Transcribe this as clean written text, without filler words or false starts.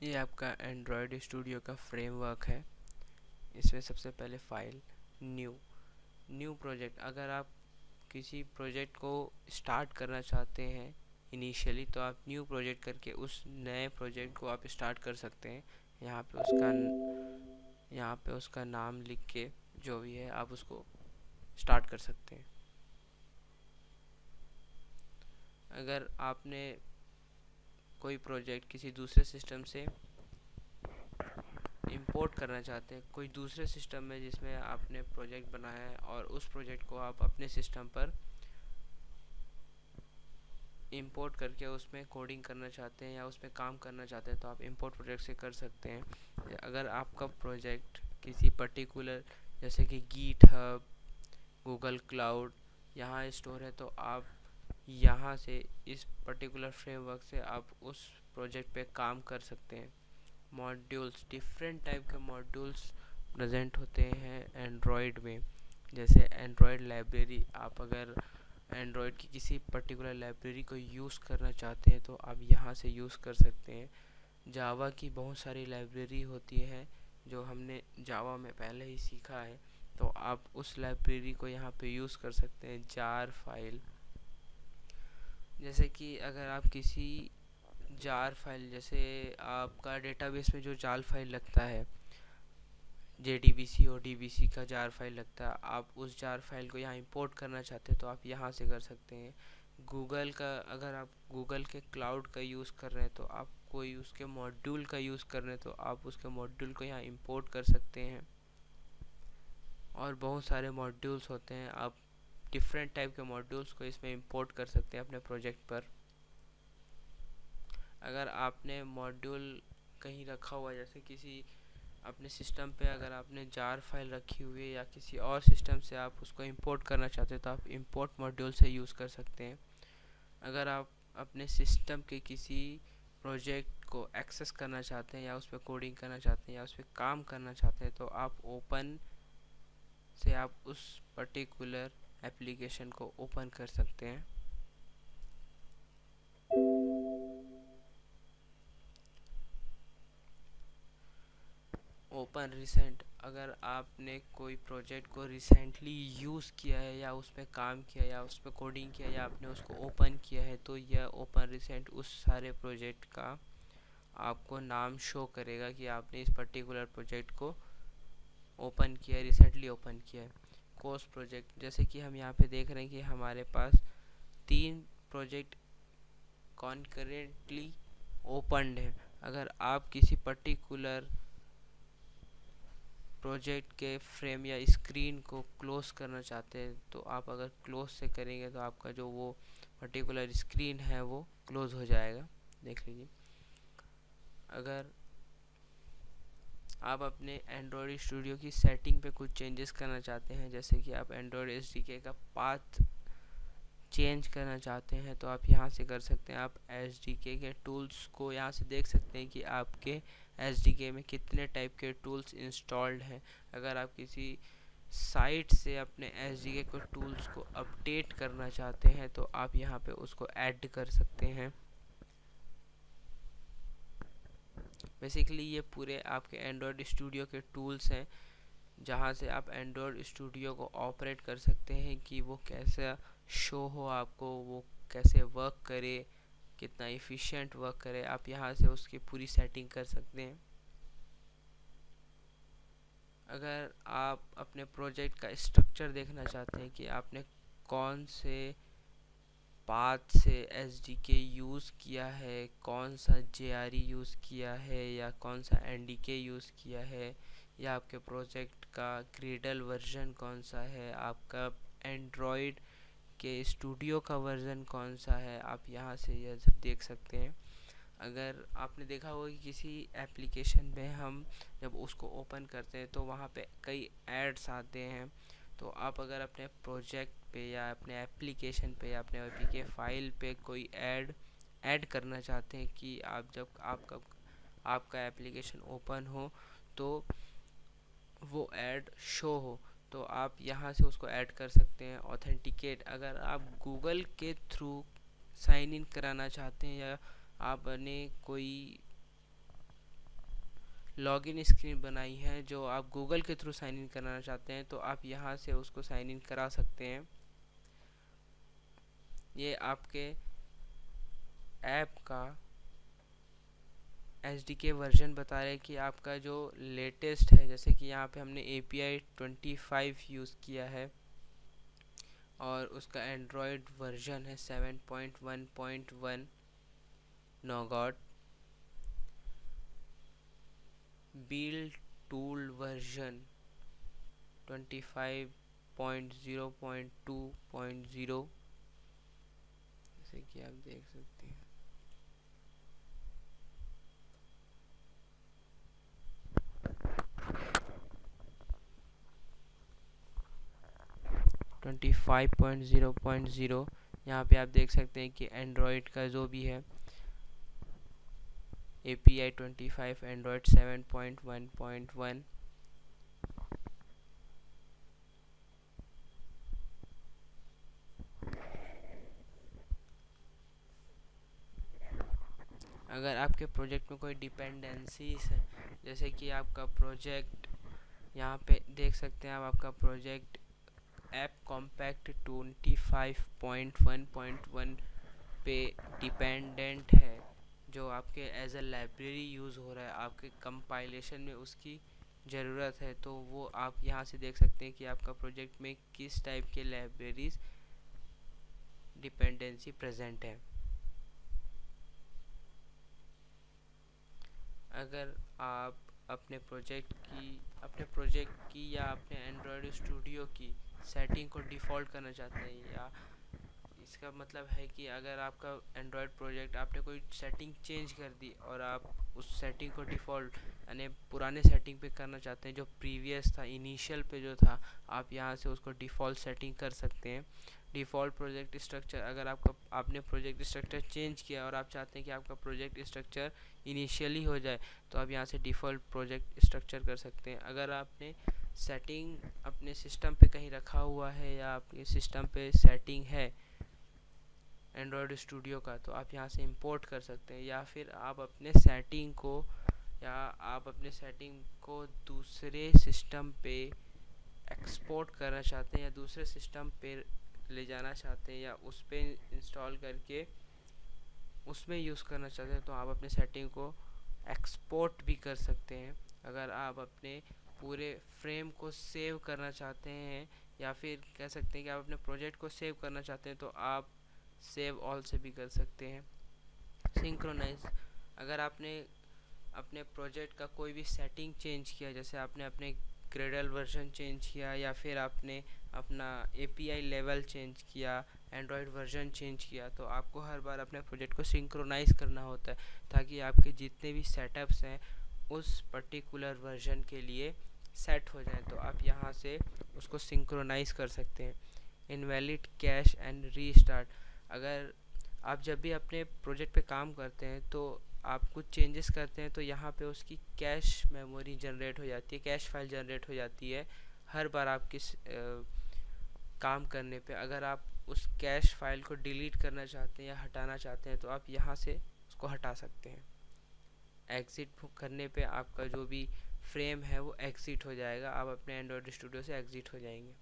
ये आपका Android studio का फ्रेमवर्क है। इसमें सबसे पहले फाइल न्यू न्यू प्रोजेक्ट। अगर आप किसी प्रोजेक्ट को स्टार्ट करना चाहते हैं इनिशियली, तो आप न्यू प्रोजेक्ट करके उस नए प्रोजेक्ट को आप स्टार्ट कर सकते हैं। यहाँ पे उसका नाम लिख के जो भी है आप उसको स्टार्ट कर सकते हैं। अगर आपने कोई प्रोजेक्ट किसी दूसरे सिस्टम से इंपोर्ट करना चाहते हैं, कोई दूसरे सिस्टम में जिसमें आपने प्रोजेक्ट बनाया है, और उस प्रोजेक्ट को आप अपने सिस्टम पर इंपोर्ट करके उसमें कोडिंग करना चाहते हैं या उसमें काम करना चाहते हैं, तो आप इंपोर्ट प्रोजेक्ट से कर सकते हैं। अगर आपका प्रोजेक्ट किसी पर्टिकुलर जैसे कि गिटहब, गूगल क्लाउड यहाँ स्टोर है, तो आप यहाँ से इस पर्टिकुलर फ्रेमवर्क से आप उस प्रोजेक्ट पे काम कर सकते हैं। मॉड्यूल्स, डिफरेंट टाइप के मॉड्यूल्स प्रेजेंट होते हैं एंड्रॉयड में। जैसे एंड्रॉयड लाइब्रेरी, आप अगर एंड्रॉयड की किसी पर्टिकुलर लाइब्रेरी को यूज़ करना चाहते हैं तो आप यहाँ से यूज़ कर सकते हैं। जावा की बहुत सारी लाइब्रेरी होती है जो हमने जावा में पहले ही सीखा है, तो आप उस लाइब्रेरी को यहाँ पे यूज़ कर सकते हैं। जार फाइल, जैसे कि अगर आप किसी जार फाइल, जैसे आपका डेटाबेस में जो जार फाइल लगता है, JDBC और DBC का जार फाइल लगता है, आप उस जार फाइल को यहाँ इंपोर्ट करना चाहते हैं तो आप यहाँ से कर सकते हैं। गूगल का, अगर आप गूगल के क्लाउड का यूज़ कर रहे हैं तो आप कोई उसके मॉड्यूल का यूज़ कर रहे हैं तो आप उसके मॉड्यूल को यहाँ इंपोर्ट कर सकते हैं। और बहुत सारे मॉड्यूल्स होते हैं, आप डिफरेंट टाइप के मॉड्यूल्स को इसमें इंपोर्ट कर सकते हैं अपने प्रोजेक्ट पर। अगर आपने मॉड्यूल कहीं रखा हुआ, जैसे किसी अपने सिस्टम पे अगर आपने जार फाइल रखी हुई है या किसी और सिस्टम से आप उसको इंपोर्ट करना चाहते हैं तो आप इंपोर्ट मॉड्यूल से यूज़ कर सकते हैं। अगर आप अपने सिस्टम के किसी प्रोजेक्ट को एक्सेस करना चाहते हैं या उस पर कोडिंग करना चाहते हैं या उस पर काम करना चाहते हैं तो आप ओपन से आप उस पर्टिकुलर एप्लीकेशन को ओपन कर सकते हैं। ओपन रिसेंट, अगर आपने कोई प्रोजेक्ट को रिसेंटली यूज़ किया है या उस पर काम किया या उस पर कोडिंग किया या आपने उसको ओपन किया है, तो यह ओपन रिसेंट उस सारे प्रोजेक्ट का आपको नाम शो करेगा कि आपने इस पर्टिकुलर प्रोजेक्ट को ओपन किया है, रिसेंटली ओपन किया है। कोर्स प्रोजेक्ट, जैसे कि हम यहाँ पे देख रहे हैं कि हमारे पास 3 प्रोजेक्ट कॉन्करेंटली ओपनड है। अगर आप किसी पर्टिकुलर प्रोजेक्ट के फ्रेम या स्क्रीन को क्लोज करना चाहते हैं तो आप अगर क्लोज से करेंगे तो आपका जो वो पर्टिकुलर स्क्रीन है वो क्लोज हो जाएगा। देख लीजिए। अगर आप अपने एंड्रॉयड स्टूडियो की सेटिंग पे कुछ चेंजेस करना चाहते हैं, जैसे कि आप एंड्रॉयड SDK का पाथ चेंज करना चाहते हैं तो आप यहाँ से कर सकते हैं। आप SDK के टूल्स को यहाँ से देख सकते हैं कि आपके SDK में कितने टाइप के टूल्स इंस्टॉल्ड हैं। अगर आप किसी साइट से अपने SDK को टूल्स को अपडेट करना चाहते हैं तो आप यहाँ पे उसको ऐड कर सकते हैं। बेसिकली ये पूरे आपके एंड्रॉयड स्टूडियो के टूल्स हैं जहाँ से आप एंड्रॉयड स्टूडियो को ऑपरेट कर सकते हैं कि वो कैसा शो हो आपको, वो कैसे वर्क करे, कितना इफ़िशिएंट वर्क करे, आप यहाँ से उसकी पूरी सेटिंग कर सकते हैं। अगर आप अपने प्रोजेक्ट का स्ट्रक्चर देखना चाहते हैं कि आपने कौन से पाथ से SDK यूज़ किया है, कौन सा JRE यूज़ किया है या कौन सा NDK यूज़ किया है, या आपके प्रोजेक्ट का क्रेडल वर्जन कौन सा है, आपका एंड्रॉयड के स्टूडियो का वर्जन कौन सा है, आप यहाँ से यह सब देख सकते हैं। अगर आपने देखा होगा कि किसी एप्लीकेशन में हम जब उसको ओपन करते हैं तो वहाँ पे कई एड्स आते हैं, तो आप अगर अपने प्रोजेक्ट पे या अपने एप्लीकेशन पे या अपने APK फाइल पे कोई ऐड करना चाहते हैं कि आप जब आपका एप्लीकेशन ओपन हो तो वो ऐड शो हो, तो आप यहाँ से उसको ऐड कर सकते हैं। ऑथेंटिकेट, अगर आप गूगल के थ्रू साइन इन कराना चाहते हैं या आपने कोई लॉगिन स्क्रीन बनाई है जो आप गूगल के थ्रू साइन इन कराना चाहते हैं तो आप यहाँ से उसको साइन इन करा सकते हैं। ये आपके ऐप का SDK वर्जन बता रहे हैं कि आपका जो लेटेस्ट है, जैसे कि यहाँ पे हमने API 25 यूज़ किया है और उसका एंड्रॉयड वर्जन है 7.1.1 नॉगॉट। बिल्ड टूल वर्जन 25.0.2.0 जैसे कि आप देख सकते हैं। 25.0.0 यहाँ पे आप देख सकते हैं कि एंड्रॉयड का जो भी है API 25 एंड्रॉयड 7.1.1। अगर आपके प्रोजेक्ट में कोई डिपेंडेंसीज है, जैसे कि आपका प्रोजेक्ट यहाँ पे देख सकते हैं आप, आपका प्रोजेक्ट ऐप कॉम्पैक्ट 25.1.1 पे डिपेंडेंट है जो आपके एज अ लाइब्रेरी यूज़ हो रहा है, आपके कंपाइलेशन में उसकी ज़रूरत है, तो वो आप यहाँ से देख सकते हैं कि आपका प्रोजेक्ट में किस टाइप के लाइब्रेरीज डिपेंडेंसी प्रेजेंट है। अगर आप अपने प्रोजेक्ट की या अपने एंड्रॉयड स्टूडियो की सेटिंग को डिफ़ॉल्ट करना चाहते हैं, या इसका मतलब है कि अगर आपका एंड्रॉयड प्रोजेक्ट आपने कोई सेटिंग चेंज कर दी और आप उस सेटिंग को डिफ़ॉल्ट यानी पुराने सेटिंग पे करना चाहते हैं, जो प्रीवियस था इनिशियल पे जो था, आप यहाँ से उसको डिफ़ॉल्ट सेटिंग कर सकते हैं। डिफ़ॉल्ट प्रोजेक्ट स्ट्रक्चर, अगर आपने प्रोजेक्ट स्ट्रक्चर चेंज किया और आप चाहते हैं कि आपका प्रोजेक्ट स्ट्रक्चर इनिशियली हो जाए, तो आप यहाँ से डिफ़ॉल्ट प्रोजेक्ट स्ट्रक्चर कर सकते हैं। अगर आपने सेटिंग अपने सिस्टम पे कहीं रखा हुआ है या आपके सिस्टम पे सेटिंग है एंड्रॉयड स्टूडियो का, तो आप यहाँ से इंपोर्ट कर सकते हैं, या फिर आप अपने सेटिंग को दूसरे सिस्टम पे एक्सपोर्ट करना चाहते हैं या दूसरे सिस्टम पे ले जाना चाहते हैं या उस पे इंस्टॉल करके उसमें यूज़ करना चाहते हैं, तो आप अपने सेटिंग को एक्सपोर्ट भी कर सकते हैं। अगर आप अपने पूरे फ्रेम को सेव करना चाहते हैं या फिर कह सकते हैं कि आप अपने प्रोजेक्ट को सेव करना चाहते हैं, तो आप सेव ऑल से भी कर सकते हैं। सिंक्रोनाइज, अगर आपने अपने प्रोजेक्ट का कोई भी सेटिंग चेंज किया, जैसे आपने अपने ग्रेडल वर्जन चेंज किया या फिर आपने अपना API लेवल चेंज किया, एंड्रॉयड वर्जन चेंज किया, तो आपको हर बार अपने प्रोजेक्ट को सिंक्रोनाइज़ करना होता है ताकि आपके जितने भी सेटअप्स हैं उस पर्टिकुलर वर्जन के लिए सेट हो जाएं, तो आप यहाँ से उसको सिंक्रोनाइज़ कर सकते हैं। इनवैलिड कैश एंड रीस्टार्ट, अगर आप जब भी अपने प्रोजेक्ट पे काम करते हैं तो आप कुछ चेंजेस करते हैं, तो यहाँ पे उसकी कैश मेमोरी जनरेट हो जाती है, कैश फाइल जनरेट हो जाती है हर बार आप किस काम करने पे। अगर आप उस कैश फाइल को डिलीट करना चाहते हैं या हटाना चाहते हैं, तो आप यहाँ से उसको हटा सकते हैं। एग्ज़िट करने पे आपका जो भी फ्रेम है वो एग्ज़िट हो जाएगा, आप अपने एंड्रॉयड स्टूडियो से एग्ज़िट हो जाएंगे।